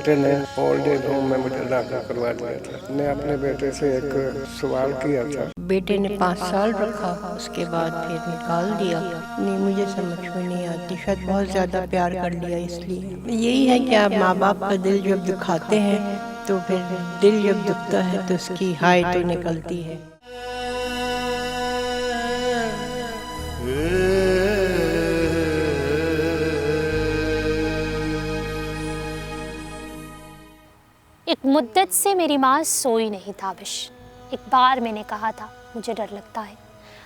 بیٹے نے old age home میں مجھے داخل کروا دیا تھا. میں اپنے بیٹے سے ایک سوال کیا تھا. بیٹے نے 5 سال رکھا، اس کے بعد پھر نکال دیا. نہیں، مجھے سمجھ میں نہیں آتی، شاید بہت زیادہ پیار کر لیا اس لیے. یہی ہے کہ آپ ماں باپ کا دل جب دکھاتے ہیں تو پھر دل جب دکھتا ہے تو اس کی ہائے تو نکلتی ہے. ایک مدت سے میری ماں سوئی نہیں تابش. ایک بار میں نے کہا تھا مجھے ڈر لگتا ہے.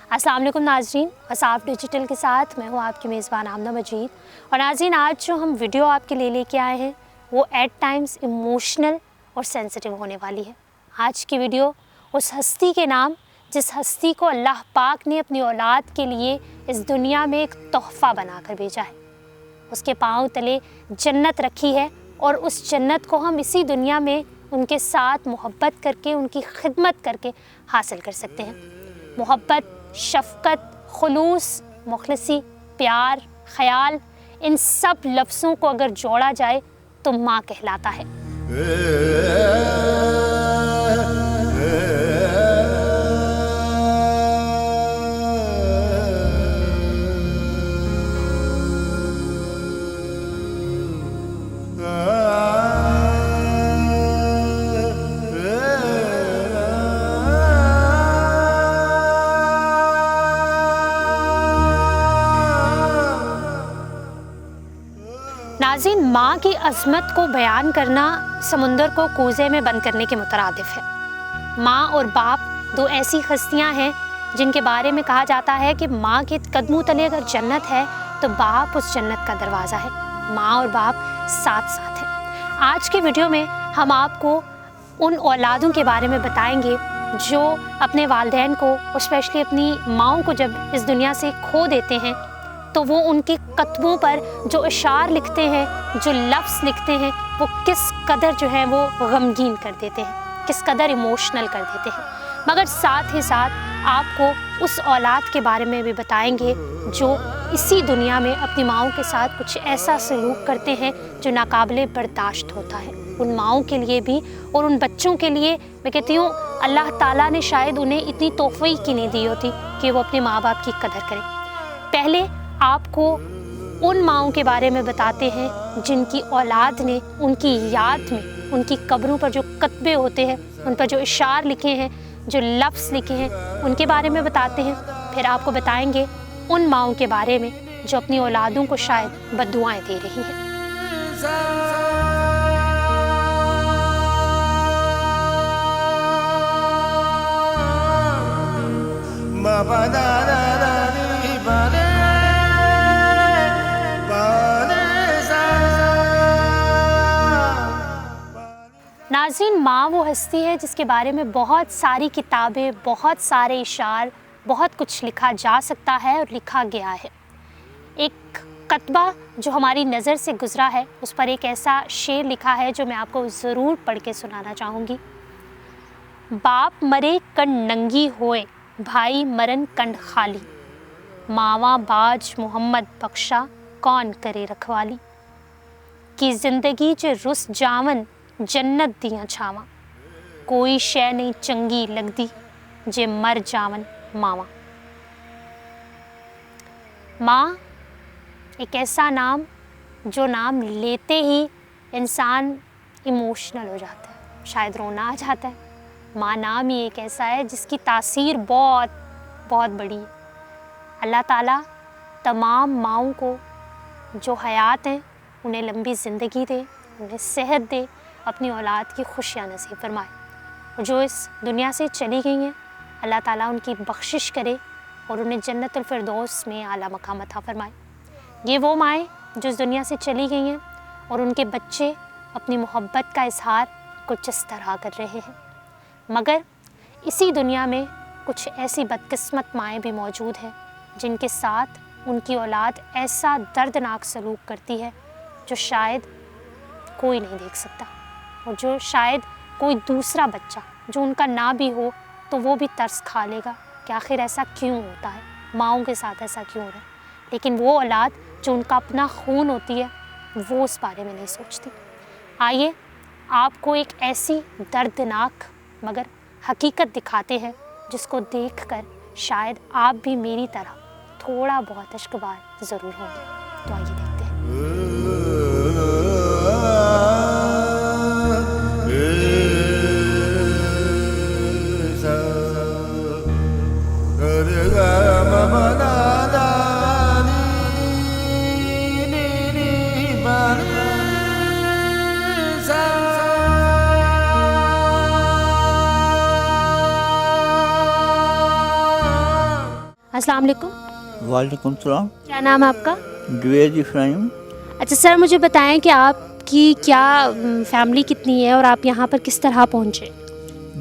السلام علیکم ناظرین، اصاف ڈیجیٹل کے ساتھ میں ہوں آپ کی میزبان آمنہ مجید. اور ناظرین، آج جو ہم ویڈیو آپ کے لیے لے کے آئے ہیں وہ ایٹ ٹائمز ایموشنل اور سینسٹیو ہونے والی ہے. آج کی ویڈیو اس ہستی کے نام جس ہستی کو اللہ پاک نے اپنی اولاد کے لیے اس دنیا میں ایک تحفہ بنا کر بھیجا ہے. اس کے پاؤں تلے جنت رکھی ہے اور اس جنت کو ہم اسی دنیا میں ان کے ساتھ محبت کر کے، ان کی خدمت کر کے حاصل کر سکتے ہیں. محبت، شفقت، خلوص، مخلصی، پیار، خیال، ان سب لفظوں کو اگر جوڑا جائے تو ماں کہلاتا ہے. ناظرین، ماں کی عظمت کو بیان کرنا سمندر کو کوزے میں بند کرنے کے مترادف ہے. ماں اور باپ دو ایسی ہستیاں ہیں جن کے بارے میں کہا جاتا ہے کہ ماں کے قدموں تلے اگر جنت ہے تو باپ اس جنت کا دروازہ ہے. ماں اور باپ ساتھ ساتھ ہیں. آج کے ویڈیو میں ہم آپ کو ان اولادوں کے بارے میں بتائیں گے جو اپنے والدین کو، اسپیشلی اپنی ماؤں کو جب اس دنیا سے کھو دیتے ہیں تو وہ ان کے قدموں پر جو اشعار لکھتے ہیں، جو لفظ لکھتے ہیں، وہ کس قدر جو ہے وہ غمگین کر دیتے ہیں، کس قدر ایموشنل کر دیتے ہیں. مگر ساتھ ہی ساتھ آپ کو اس اولاد کے بارے میں بھی بتائیں گے جو اسی دنیا میں اپنی ماؤں کے ساتھ کچھ ایسا سلوک کرتے ہیں جو ناقابل برداشت ہوتا ہے. ان ماؤں کے لیے بھی اور ان بچوں کے لیے میں کہتی ہوں اللہ تعالیٰ نے شاید انہیں اتنی توفیق کی نہیں دی ہوتی کہ وہ اپنے ماں باپ کی قدر کریں. پہلے آپ کو ان ماؤں کے بارے میں بتاتے ہیں جن کی اولاد نے ان کی یاد میں، ان کی قبروں پر جو کتبے ہوتے ہیں، ان پر جو اشعار لکھے ہیں، جو لفظ لکھے ہیں، ان کے بارے میں بتاتے ہیں. پھر آپ کو بتائیں گے ان ماؤں کے بارے میں جو اپنی اولادوں کو شاید بددعائیں دے رہی ہیں. ناظرین، ماں وہ ہستی ہے جس کے بارے میں بہت ساری کتابیں، بہت سارے اشعار، بہت کچھ لکھا جا سکتا ہے اور لکھا گیا ہے. ایک کتبہ جو ہماری نظر سے گزرا ہے اس پر ایک ایسا شعر لکھا ہے جو میں آپ کو ضرور پڑھ کے سنانا چاہوں گی. باپ مرے کنڈ ننگی ہوئے، بھائی مرن کنڈ خالی، ماواں باج محمد بخشا، کون کرے رکھوالی. کی زندگی چ رس جاون، جنت دیاں چھاواں، کوئی شے نہیں چنگی لگدی جے مر جاون ماواں. ماں ایک ایسا نام جو نام لیتے ہی انسان ایموشنل ہو جاتا ہے، شاید رونا آ جاتا ہے. ماں نام ہی ایک ایسا ہے جس کی تاثیر بہت بہت بڑی ہے. اللہ تعالیٰ تمام ماؤں کو جو حیات ہیں انہیں لمبی زندگی دے، انہیں صحت دے، اپنی اولاد کی خوشیاں نصیب فرمائے. اور جو اس دنیا سے چلی گئی ہیں اللہ تعالیٰ ان کی بخشش کرے اور انہیں جنت الفردوس میں اعلیٰ مقام عطا فرمائے. یہ وہ مائیں جو اس دنیا سے چلی گئی ہیں اور ان کے بچے اپنی محبت کا اظہار کچھ اس طرح کر رہے ہیں. مگر اسی دنیا میں کچھ ایسی بدقسمت مائیں بھی موجود ہیں جن کے ساتھ ان کی اولاد ایسا دردناک سلوک کرتی ہے جو شاید کوئی نہیں دیکھ سکتا، اور جو شاید کوئی دوسرا بچہ جو ان کا نہ بھی ہو تو وہ بھی ترس کھا لے گا کہ آخر ایسا کیوں ہوتا ہے، ماؤں کے ساتھ ایسا کیوں ہو رہا ہے. لیکن وہ اولاد جو ان کا اپنا خون ہوتی ہے وہ اس بارے میں نہیں سوچتی. آئیے आपको एक ऐसी दर्दनाक मगर हकीकत दिखाते हैं जिस को देखकर शायद आप भी मेरी तरह थोड़ा बहुत इश्कबार ज़रूर होंगे। तो आइए देखते हैं। अस्सलाम वालेकुम। वालेकुम सलाम। क्या नाम है आपका? जुवेद इब्राहिम। अच्छा सर, मुझे बताएं कि आपकी क्या फैमिली कितनी है और आप यहाँ पर किस तरह पहुँचे?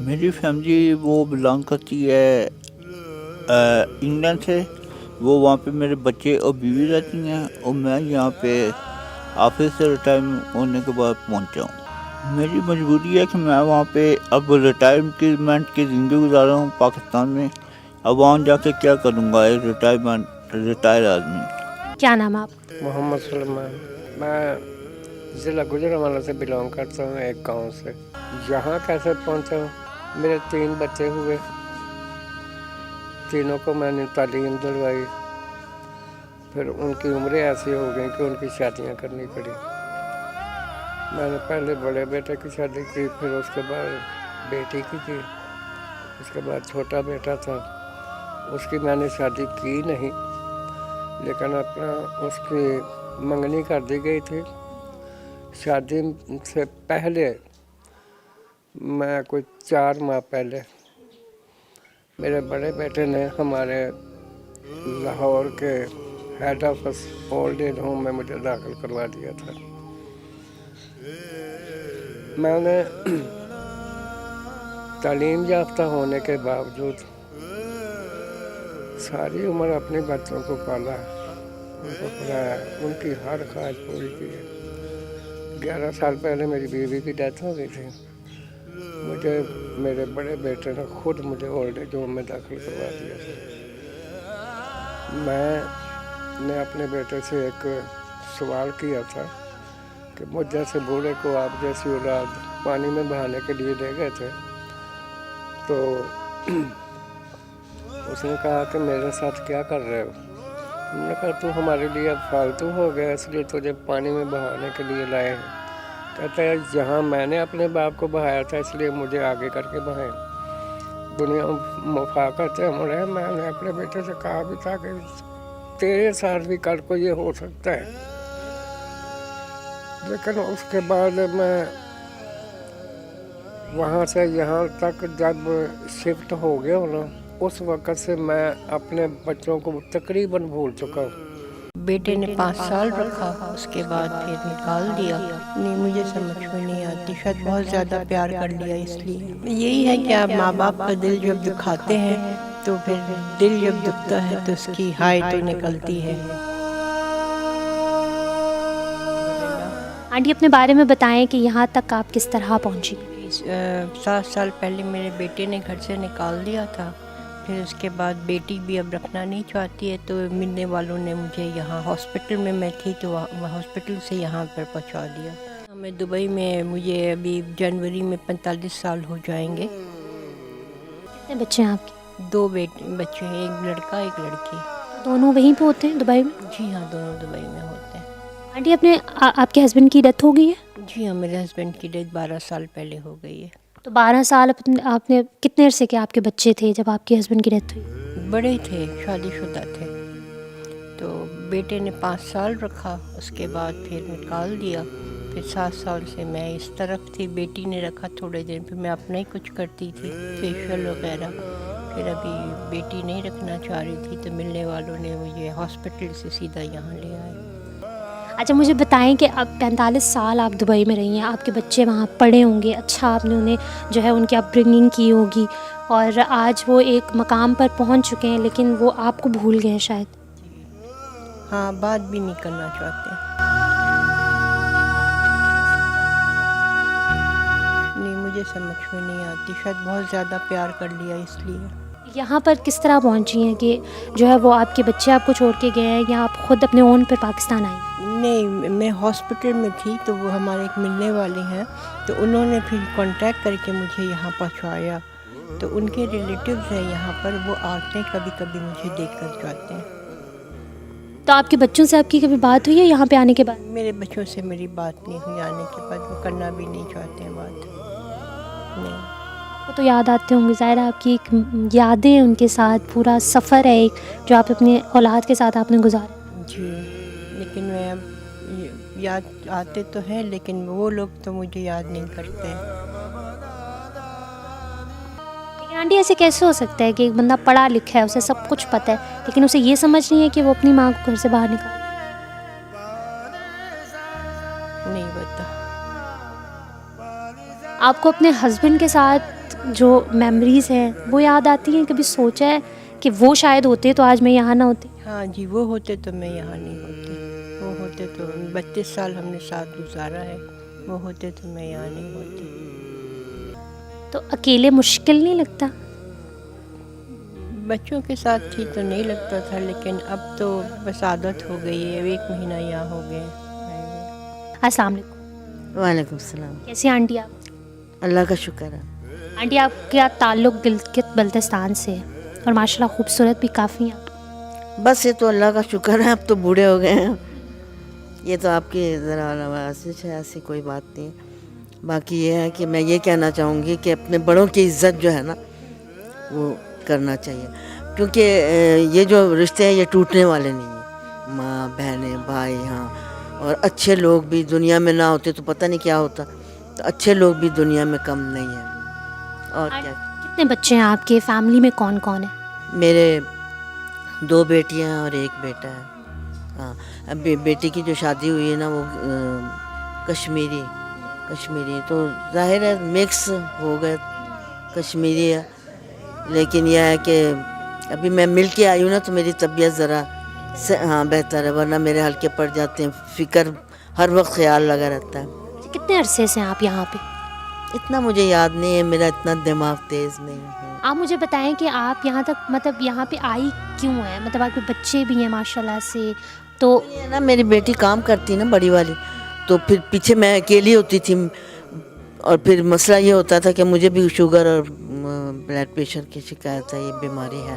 मेरी फैमिली वो बिलोंग करती है इंग्लैंड से। वो वहाँ पे मेरे बच्चे और बीवी रहती हैं और मैं यहाँ पे ऑफिस से रिटायरमेंट होने के बाद पहुँचा हूँ। मेरी मजबूरी है कि मैं वहाँ पे अब रिटायरमेंट की ज़िंदगी गुजार रहा हूँ पाकिस्तान में। अब वहाँ जाके क्या करूँगा, एक रिटायर आदमी। क्या नाम है आपका? मोहम्मद सलमान। मैं ज़िला गुजरांवाला से बिलोंग करता हूँ, एक गांव से। यहाँ कैसे पहुँचा हूँ? मेरे 3 बच्चे हुए, तीनों को मैंने तालीम दिलवाई। फिर उनकी उम्रें ऐसी हो गई कि उनकी शादियाँ करनी पड़ी। मैंने पहले बड़े बेटे की शादी की, फिर उसके बाद बेटी की। उसके बाद छोटा बेटा था, उसकी मैंने शादी की नहीं, लेकिन अपना उसकी मंगनी कर दी गई थी। शादी से पहले मैं कोई 4 माह पहले मेरे बड़े बेटे ने हमारे लाहौर के head office old age home में मुझे दाखिल करवा दिया था। मैंने तालीम याफ्ता होने के बावजूद सारी उम्र अपने बच्चों को पाला, उनको पढ़ाया, उनकी हर ख्वाहिश पूरी की है। 11 साल पहले मेरी बीवी की डेथ हो गई थी। मुझे मेरे बड़े बेटे ने खुद मुझे ओल्ड एज होम में दाखिल करवा दिया था। मैंने अपने बेटे से एक सवाल किया था कि मुझ जैसे बूढ़े को आप जैसी औलाद पानी में बहाने के लिए ले गए थे, तो उसने कहा कि मेरे साथ क्या कर रहे हो? हमने कहा तू हमारे लिए अब फालतू हो गया, इसलिए तुझे पानी में बहाने के लिए लाए हैं। कहता है जहाँ मैंने अपने बाप को बहाया था इसलिए मुझे आगे करके बहाएं। दुनिया मुफाकत से मुड़े। मैंने अपने बेटे से कहा भी था कि तेरे साथ भी कल को ये हो सकता है, लेकिन उसके बाद मैं वहाँ से यहाँ तक जब शिफ्ट हो गया हूँ ना, उस वक़्त से मैं अपने बच्चों को तकरीबन भूल चुका हूँ। बेटे ने 5 साल रखा, उसके बाद फिर निकाल दिया। नहीं, मुझे समझ में नहीं आती, शायद बहुत ज़्यादा प्यार कर लिया इसलिए। यही है कि आप माँ बाप का दिल जब दुखाते हैं तो फिर दिल जब दुखता है तो उसकी हाय तो निकलती है। आंटी, अपने बारे में बताएं कि यहाँ तक आप किस तरह पहुँची? 7 साल पहले मेरे बेटे ने घर से निकाल दिया था। फिर उसके बाद बेटी भी अब रखना नहीं चाहती है, तो मिलने वालों ने मुझे यहाँ हॉस्पिटल में मैं थी तो हॉस्पिटल से यहाँ पर पहुँचा दिया। मैं दुबई में, मुझे अभी जनवरी में 45 साल हो जाएंगे। कितने बच्चे हैं आपके? 2 बच्चे हैं, एक लड़का एक लड़की। दोनों वहीं पे होते हैं दुबई में? जी हाँ, दोनों दुबई में होते हैं। आंटी, आपके हस्बैंड की डेथ हो गई है? जी हाँ, मेरे हस्बैंड की डेथ 12 साल पहले हो गई है। तो 12 साल आपने कितने अरसे के आपके बच्चे थे जब आपके हस्बैंड की डेथ हुई? बड़े थे, शादीशुदा थे। तो बेटे ने 5 साल रखा, उसके बाद फिर निकाल दिया। फिर 7 साल से मैं इस तरफ थी, बेटी ने रखा थोड़े दिन, फिर मैं अपना ही कुछ करती थी, फेशियल वगैरह। फिर अभी बेटी नहीं रखना चाह रही थी तो मिलने वालों ने मुझे हॉस्पिटल से सीधा यहाँ ले आए। अच्छा, मुझे बताएं कि अब 45 साल आप दुबई में रही हैं, आपके बच्चे वहाँ पढ़े होंगे, अच्छा आपने उन्हें जो है उनकी अपब्रिंगिंग की होगी, और आज वो एक मकाम पर पहुँच चुके हैं, लेकिन वो आपको भूल गए हैं शायद। हाँ, बात भी नहीं करना चाहते। नहीं, मुझे समझ में नहीं आती, शायद बहुत ज़्यादा प्यार कर लिया इसलिए। यहाँ पर किस तरह पहुँची हैं कि जो है वो आपके बच्चे आपको छोड़ के गए हैं या आप ख़ुद अपने ओन पर पाकिस्तान आई? नहीं, मैं हॉस्पिटल में थी तो वो हमारे एक मिलने वाले हैं, तो उन्होंने फिर कांटेक्ट करके मुझे यहाँ पहुँचाया। तो उनके रिलेटिव्स हैं यहाँ पर, वो आते हैं कभी कभी मुझे देख कर जाते हैं। तो आपके बच्चों से आपकी कभी बात हुई है यहाँ पे आने के बाद? मेरे बच्चों से मेरी बात नहीं हुई आने के बाद, वो करना भी नहीं चाहते हैं बात, नहीं। वो तो याद आते होंगे, ज़ाहिर है आपकी एक यादें हैं उनके साथ, पूरा सफ़र है एक जो आप अपने औलाद के साथ आपने गुजारा। जी, लेकिन मैं अब याद आते तो हैं, लेकिन वो लोग तो मुझे याद नहीं करते हैं। लेकिन आंटी ऐसे कैसे हो सकता है कि एक बंदा पढ़ा लिखा है, उसे सब कुछ पता है, लेकिन उसे ये समझ नहीं है कि वो अपनी माँ को घर से बाहर निकाले? नहीं पता। आपको अपने हस्बैंड के साथ जो मेमोरीज़ हैं वो याद आती हैं? कभी सोचा है कि वो शायद होते तो आज मैं यहाँ ना होती? हाँ जी, वो होते तो मैं यहाँ नहीं होती, वो होते तो 32 साल हमने साथ गुजारा है, वो होते तो मैं यहाँ नहीं होती। तो अकेले मुश्किल नहीं लगता? बच्चों के साथ थी तो नहीं लगता था, लेकिन अब तो बस आदत हो गई है, 1 महीना यहाँ हो गए। अस्सलाम वालेकुम। वालेकुम सलाम। कैसी हैं आंटी आप? अल्लाह का शुक्र है। आंटी आपका ताल्लुक़ गिलगित बल्तिस्तान से है और माशाल्लाह खूबसूरत भी काफ़ी हैं। बस ये तो अल्लाह का शुक्र है, अब तो बूढ़े हो गए हैं। ये तो आपकी ज़रा नवाज़िश है, ऐसी कोई बात नहीं। बाकी ये है कि मैं ये कहना चाहूँगी कि अपने बड़ों की इज़्ज़त जो है ना वो करना चाहिए, क्योंकि ये जो रिश्ते हैं ये टूटने वाले नहीं हैं। माँ बहनें भाई, हाँ, और अच्छे लोग भी दुनिया में ना होते तो पता नहीं क्या होता। तो अच्छे लोग भी दुनिया में कम नहीं हैं। और क्या, कितने बच्चे हैं आपके? फैमिली में कौन कौन है? मेरे 2 बेटियां और 1 बेटा है। हाँ, अब बेटी की जो शादी हुई है ना वो कश्मीरी, तो जाहिर है मिक्स हो गए, कश्मीरी है। लेकिन यह है कि अभी मैं मिल के आई हूँ ना तो मेरी तबीयत ज़रा हाँ बेहतर है, वरना मेरे हल्के पड़ जाते हैं, फ़िक्र हर वक्त ख्याल लगा रहता है। कितने अरसे से हैं आप यहाँ पे? इतना मुझे याद नहीं है, मेरा इतना दिमाग तेज़ नहीं है। आप मुझे बताएं कि आप यहाँ तक मतलब यहाँ पे आई क्यों है? मतलब आपके बच्चे भी हैं माशाल्लाह से, तो ये ना मेरी बेटी काम करती ना बड़ी वाली, तो फिर पीछे मैं अकेली होती थी, और फिर मसला ये होता था कि मुझे भी शुगर और ब्लड प्रेशर की शिकायत है, ये बीमारी है।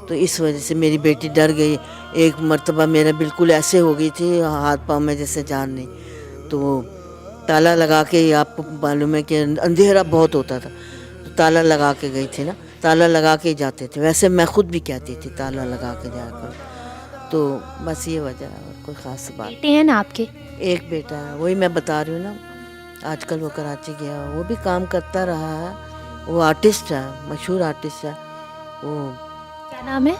तो इस वजह से मेरी बेटी डर गई। एक मर्तबा मेरा बिल्कुल ऐसे हो गई थी, हाथ पाँव में जैसे जान नहीं, तो ताला लगा के, आपको मालूम है कि अंधेरा बहुत होता था, तो ताला लगा के गई थी ना, ताला लगा के जाते थे। वैसे मैं ख़ुद भी कहती थी ताला लगा के जाया करो। तो बस ये वजह है, और कोई ख़ास बात। बेटे हैं ना आपके? 1 बेटा है, वही मैं बता रही हूँ ना, आजकल वो कराची गया, वो भी काम करता रहा है। वो आर्टिस्ट है, मशहूर आर्टिस्ट है वो। क्या नाम है?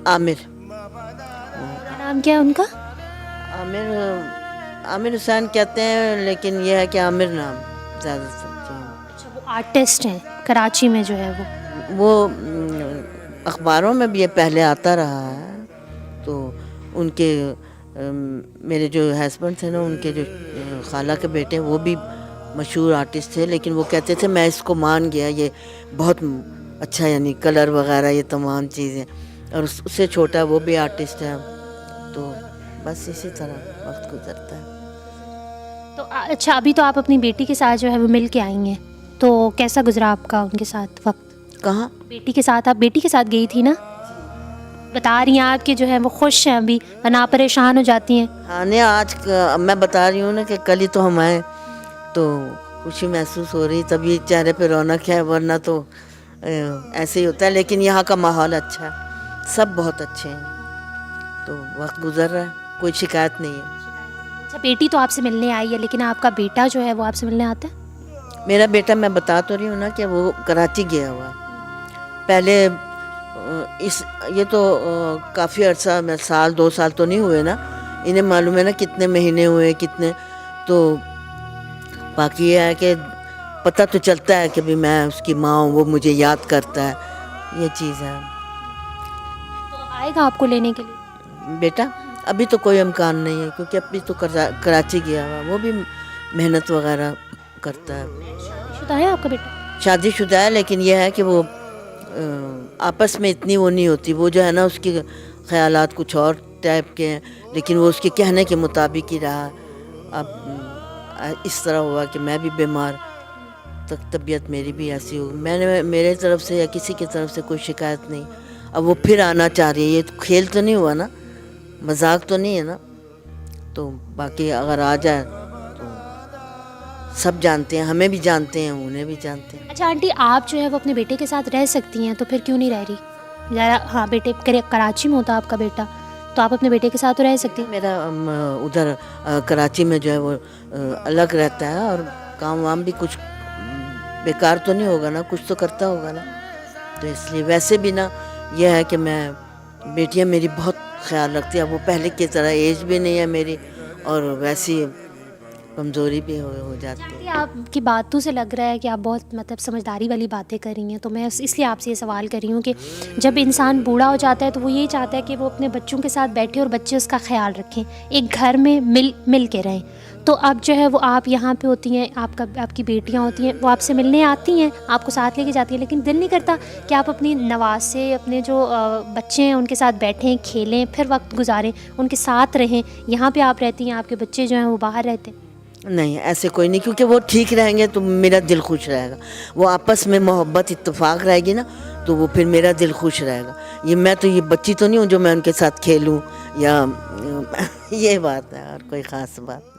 आमिर। क्या नाम क्या है उनका? आमिर हुसैन कहते हैं, लेकिन यह है कि आमिर नाम ज़्यादा समझते हैं। अच्छा, वो आर्टिस्ट हैं कराची में जो है वो अखबारों में भी ये पहले आता रहा है। तो उनके मेरे जो हस्बैंड थे ना, उनके जो खाला के बेटे वो भी मशहूर आर्टिस्ट थे, लेकिन वो कहते थे मैं इसको मान गया, ये बहुत अच्छा, यानी कलर वगैरह ये तमाम चीज़ें, और उससे छोटा वो भी आर्टिस्ट है। तो बस इसी तरह वक्त गुजरता है। तो अच्छा, अभी तो आप अपनी बेटी के साथ जो है वो मिल के आई हैं, तो कैसा गुजरा आपका उनके साथ वक्त? कहाँ? बेटी के साथ। आप बेटी के साथ गई थी ना, बता रही हैं आप कि जो है वो खुश हैं अभी, वरना परेशान हो जाती हैं। हाँ नहीं, आज मैं बता रही हूँ ना कि कल ही तो हम आए, तो खुशी महसूस हो रही, तभी चेहरे पे रौनक है, वरना तो ऐसे ही होता है। लेकिन यहाँ का माहौल अच्छा है, सब बहुत अच्छे हैं, तो वक्त गुजर रहा है, कोई शिकायत नहीं है। अच्छा, बेटी तो आपसे मिलने आई है, लेकिन आपका बेटा जो है वो आपसे मिलने आता है? मेरा बेटा, मैं बता तो रही हूँ ना कि वो कराची गया हुआ है। पहले ये तो काफ़ी अर्सा, मैं 1-2 साल तो नहीं हुए ना, इन्हें मालूम है ना कितने महीने हुए, कितने। तो बाकी ये है कि पता तो चलता है कि भी मैं उसकी माँ हूँ, वो मुझे याद करता है, ये चीज़ है। तो आएगा आपको लेने के लिए? बेटा अभी तो कोई इम्कान नहीं है, क्योंकि अभी तो कराची गया हुआ, वो भी मेहनत वगैरह करता है। शादीशुदा है आपका बेटा? शादीशुदा है, लेकिन यह है कि वो आपस में इतनी वो नहीं होती, वो जो है ना उसके ख्यालात कुछ और ٹائپ کے ہیں, لیکن وہ اس کے کہنے کے مطابق ہی رہا. اب اس طرح ہوا کہ میں بھی بیمار, تک طبیعت میری بھی ایسی ہو. میں نے میرے طرف سے یا کسی کی طرف سے کوئی شکایت نہیں. اب وہ پھر آنا چاہ رہی ہے, یہ کھیل تو نہیں ہوا نا, مذاق تو نہیں ہے نا. تو باقی اگر آ جائے تو سب جانتے ہیں, ہمیں بھی جانتے ہیں, انہیں بھی جانتے ہیں. اچھا آنٹی, آپ جو ہے وہ اپنے بیٹے کے ساتھ رہ سکتی ہیں, تو پھر کیوں نہیں رہ رہی؟ ذرا ہاں, بیٹے کراچی میں ہوتا آپ کا بیٹا, تو آپ اپنے بیٹے کے ساتھ تو رہ سکتی ہیں. میرا ادھر کراچی میں جو ہے وہ الگ رہتا ہے, اور کام وام بھی کچھ بیکار تو نہیں ہوگا نا, کچھ تو کرتا ہوگا نا. تو اس لیے ویسے بھی نا یہ ہے کہ میں, بیٹیاں میری بہت خیال رکھتی ہیں. اب وہ پہلے کی طرح ایج بھی نہیں ہے میری, اور ویسی کمزوری بھی ہو جاتی ہے. آپ کی باتوں سے لگ رہا ہے کہ آپ بہت مطلب سمجھداری والی باتیں کر رہی ہیں, تو میں اس لیے آپ سے یہ سوال کر رہی ہوں کہ جب انسان بوڑھا ہو جاتا ہے تو وہ یہی چاہتا ہے کہ وہ اپنے بچوں کے ساتھ بیٹھے اور بچے اس کا خیال رکھیں, ایک گھر میں مل کے رہیں. تو اب جو ہے وہ آپ یہاں پہ ہوتی ہیں, آپ کی بیٹیاں ہوتی ہیں, وہ آپ سے ملنے آتی ہیں, آپ کو ساتھ لے کے جاتی ہیں, لیکن دل نہیں کرتا کہ آپ اپنی نواسے, اپنے جو بچے ہیں ان کے ساتھ بیٹھیں, کھیلیں, پھر وقت گزاریں, ان کے ساتھ رہیں. یہاں پہ آپ رہتی ہیں, آپ کے بچے جو ہیں وہ باہر رہتے ہیں. نہیں, ایسے کوئی نہیں, کیونکہ وہ ٹھیک رہیں گے تو میرا دل خوش رہے گا. وہ آپس میں محبت اتفاق رہے گی نا, تو وہ پھر میرا دل خوش رہے گا. میں تو یہ بچی تو نہیں ہوں جو میں ان کے ساتھ کھیلوں, یا یہ بات ہے, اور کوئی خاص بات.